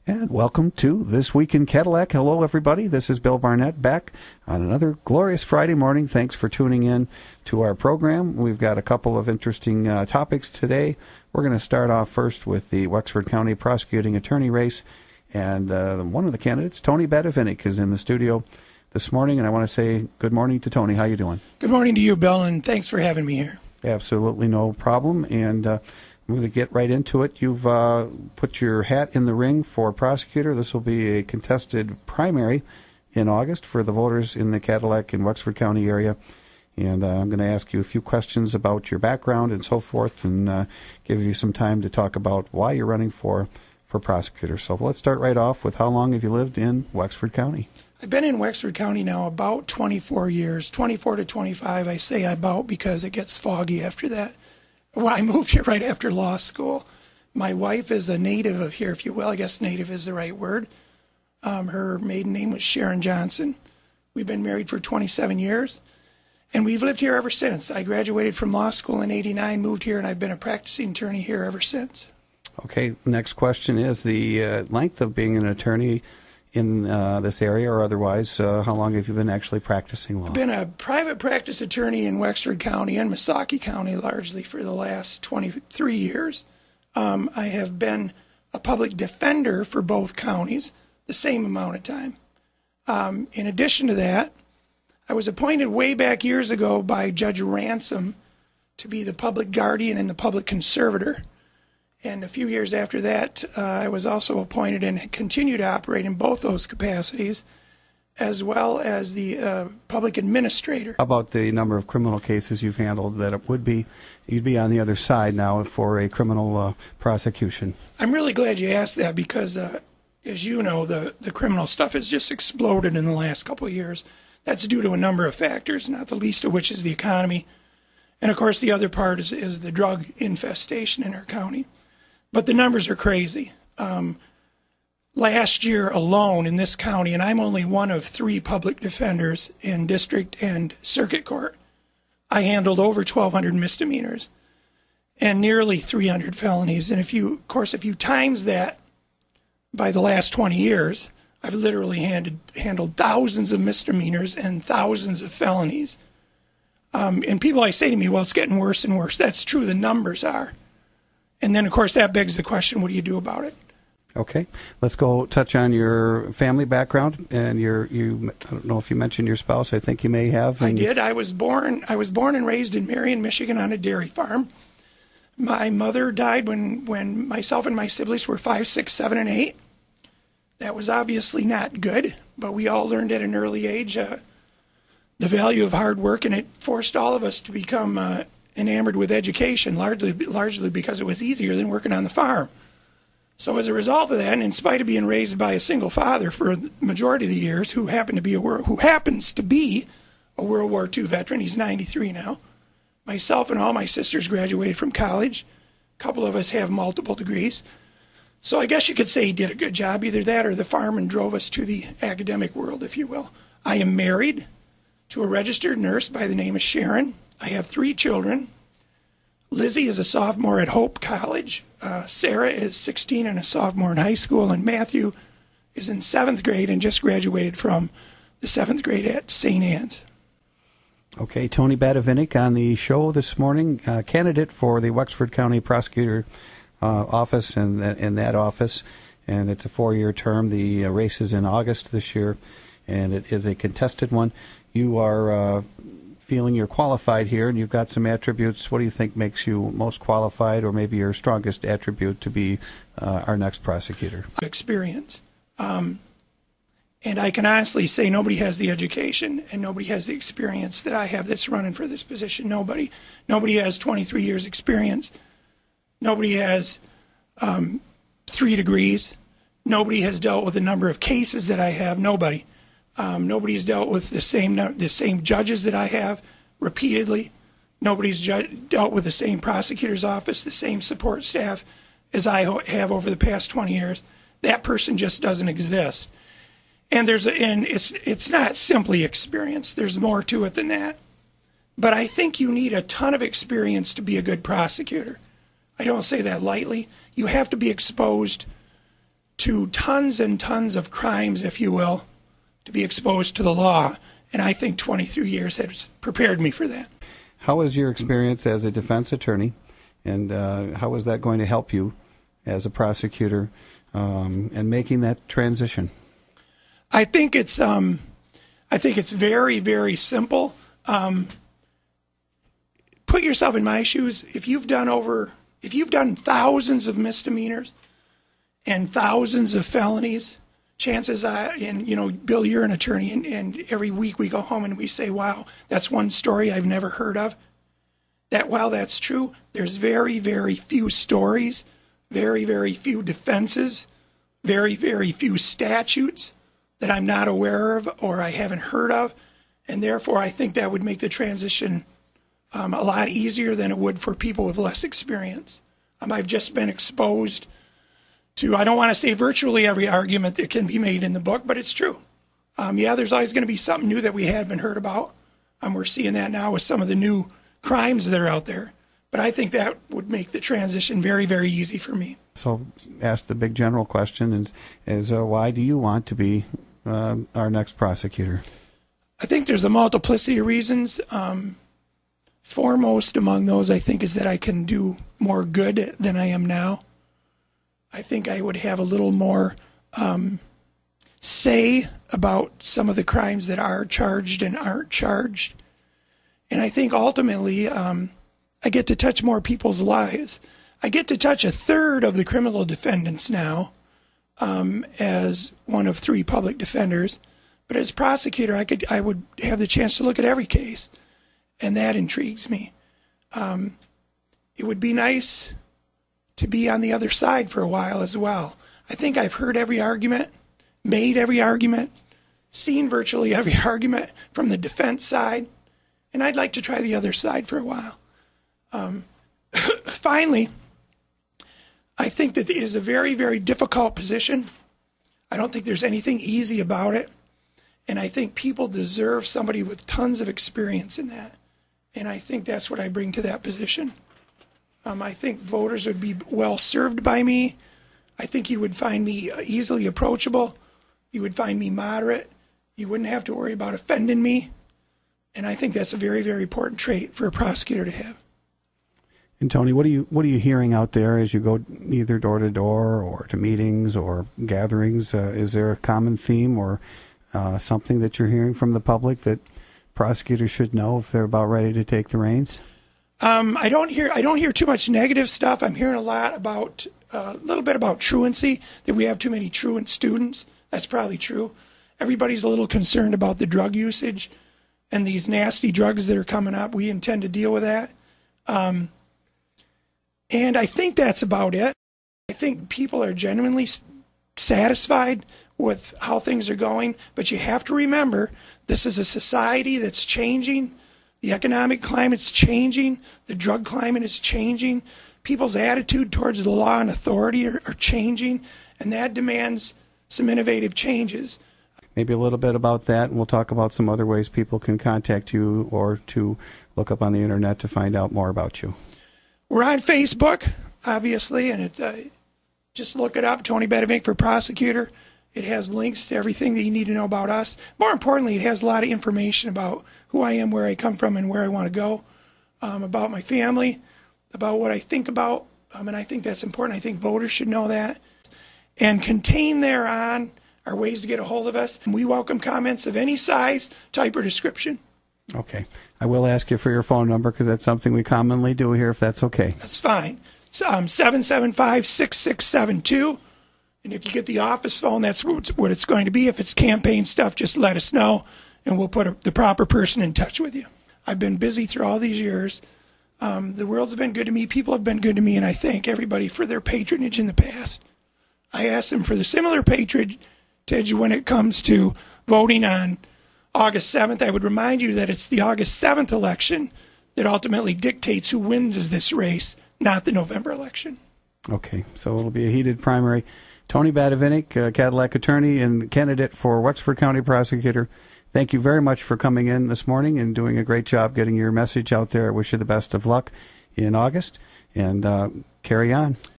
And welcome to This Week in Cadillac. Hello, everybody. This is Bill Barnett back on another glorious Friday morning. Thanks for tuning in to our program. We've got a couple of interesting topics today. We're going to start off first with the Wexford County prosecuting attorney race. And one of the candidates, Tony Badovinac, is in the studio this morning. And I want to say good morning to Tony. How you doing? Good morning to you, Bill, and thanks for having me here. Absolutely no problem. And I'm going to get right into it. You've put your hat in the ring for prosecutor. This will be a contested primary in August for the voters in the Cadillac and Wexford County area. And I'm going to ask you a few questions about your background and so forth, and give you some time to talk about why you're running for prosecutor. So let's start right off with how long have you lived in Wexford County? I've been in Wexford County now about 24 years, 24 to 25. I say about because it gets foggy after that. Well, I moved here right after law school. My wife is a native of here, if you will. I guess native is the right word. Her maiden name was Sharon Johnson. We've been married for 27 years, and we've lived here ever since. I graduated from law school in '89, moved here, and I've been a practicing attorney here ever since. Okay, next question is the length of being an attorney in this area or otherwise. How long have you been actually practicing law? I've been a private practice attorney in Wexford County and Missaukee County largely for the last 23 years. I have been a public defender for both counties the same amount of time. In addition to that, I was appointed way back years ago by Judge Ransom to be the public guardian and the public conservator. And a few years after that, I was also appointed and continue to operate in both those capacities, as well as the public administrator. How about the number of criminal cases you've handled that it would be, you'd be on the other side now for a criminal prosecution? I'm really glad you asked that because, as you know, the criminal stuff has just exploded in the last couple of years. That's due to a number of factors, not the least of which is the economy. And, of course, the other part is the drug infestation in our county. But the numbers are crazy. Last year alone in this county, and I'm only one of 3 public defenders in district and circuit court, I handled over 1,200 misdemeanors and nearly 300 felonies. And if you times that by the last 20 years, I've literally handled thousands of misdemeanors and thousands of felonies. And people always say to me, well, it's getting worse and worse. That's true. The numbers are. And then, of course, that begs the question, what do you do about it? Okay. Let's go touch on your family background. And I don't know if you mentioned your spouse. I think you may have. I did. I was born and raised in Marion, Michigan on a dairy farm. My mother died when myself and my siblings were 5, 6, 7, and 8. That was obviously not good, but we all learned at an early age the value of hard work, and it forced all of us to become enamored with education, largely because it was easier than working on the farm. So as a result of that, and in spite of being raised by a single father for the majority of the years, who happens to be a World War II veteran, he's 93 now, myself and all my sisters graduated from college. A couple of us have multiple degrees. So I guess you could say he did a good job, either that or the farm, drove us to the academic world, if you will. I am married to a registered nurse by the name of Sharon. I have 3 children. Lizzie is a sophomore at Hope College. Sarah is 16 and a sophomore in high school. And Matthew is in 7th grade and just graduated from the 7th grade at St. Anne's. Okay, Tony Badovinac on the show this morning, candidate for the Wexford County Prosecutor office and in that office. And it's a 4-year term. The race is in August this year, and it is a contested one. You are feeling you're qualified here, and you've got some attributes. What do you think makes you most qualified, or maybe your strongest attribute to be our next prosecutor? Experience. And I can honestly say nobody has the education and nobody has the experience that I have that's running for this position. Nobody has 23 years experience. Nobody has 3 degrees. Nobody has dealt with the number of cases that I have. Nobody. Nobody's dealt with the same judges that I have repeatedly. Nobody's dealt with the same prosecutor's office, the same support staff as I have over the past 20 years. That person just doesn't exist. And it's not simply experience. There's more to it than that. But I think you need a ton of experience to be a good prosecutor. I don't say that lightly. You have to be exposed to tons and tons of crimes, if you will, to be exposed to the law. And I think 23 years has prepared me for that. How was your experience as a defense attorney, and how is that going to help you as a prosecutor and making that transition? I think it's very, very simple. Put yourself in my shoes. If you've done thousands of misdemeanors and thousands of felonies, chances are, and Bill, you're an attorney, and every week we go home and we say, wow, that's one story I've never heard of. That while that's true, there's very, very few stories, very, very few defenses, very, very few statutes that I'm not aware of or I haven't heard of. And therefore, I think that would make the transition a lot easier than it would for people with less experience. I've just been exposed to, I don't want to say virtually every argument that can be made in the book, but it's true. There's always going to be something new that we haven't heard about. We're seeing that now with some of the new crimes that are out there. But I think that would make the transition very, very easy for me. So ask the big general question is why do you want to be our next prosecutor? I think there's a multiplicity of reasons. Foremost among those, I think, is that I can do more good than I am now. I think I would have a little more say about some of the crimes that are charged and aren't charged. And I think ultimately I get to touch more people's lives. I get to touch a third of the criminal defendants now as one of 3 public defenders. But as prosecutor, I would have the chance to look at every case, and that intrigues me. It would be nice to be on the other side for a while as well. I think I've heard every argument, made every argument, seen virtually every argument from the defense side, and I'd like to try the other side for a while. Finally, I think that it is a very, very difficult position. I don't think there's anything easy about it. And I think people deserve somebody with tons of experience in that. And I think that's what I bring to that position. I think voters would be well served by me. I think you would find me easily approachable. You would find me moderate. You wouldn't have to worry about offending me. And I think that's a very, very important trait for a prosecutor to have. And Tony, what are you hearing out there as you go either door to door or to meetings or gatherings? Is there a common theme or something that you're hearing from the public that prosecutors should know if they're about ready to take the reins? I don't hear too much negative stuff. I'm hearing a little bit about truancy, that we have too many truant students. That's probably true. Everybody's a little concerned about the drug usage and these nasty drugs that are coming up. We intend to deal with that. And I think that's about it. I think people are genuinely satisfied with how things are going, but you have to remember this is a society that's changing. The economic climate's changing. The drug climate is changing. People's attitude towards the law and authority are changing, and that demands some innovative changes. Maybe a little bit about that, and we'll talk about some other ways people can contact you or to look up on the internet to find out more about you. We're on Facebook, obviously, and just look it up, Tony Badovinac for prosecutor. It has links to everything that you need to know about us. More importantly, it has a lot of information about who I am, where I come from, and where I want to go, about my family, about what I think about, and I think that's important. I think voters should know that. And contained thereon are ways to get a hold of us. And we welcome comments of any size, type, or description. Okay. I will ask you for your phone number because that's something we commonly do here, if that's okay. That's fine. 775-6672. And if you get the office phone, that's what it's going to be. If it's campaign stuff, just let us know, and we'll put the proper person in touch with you. I've been busy through all these years. The world's been good to me. People have been good to me, and I thank everybody for their patronage in the past. I ask them for the similar patronage when it comes to voting on August 7th. I would remind you that it's the August 7th election that ultimately dictates who wins this race, not the November election. Okay, so it'll be a heated primary. Tony Badovinac, Cadillac attorney and candidate for Wexford County prosecutor, thank you very much for coming in this morning and doing a great job getting your message out there. I wish you the best of luck in August, and carry on.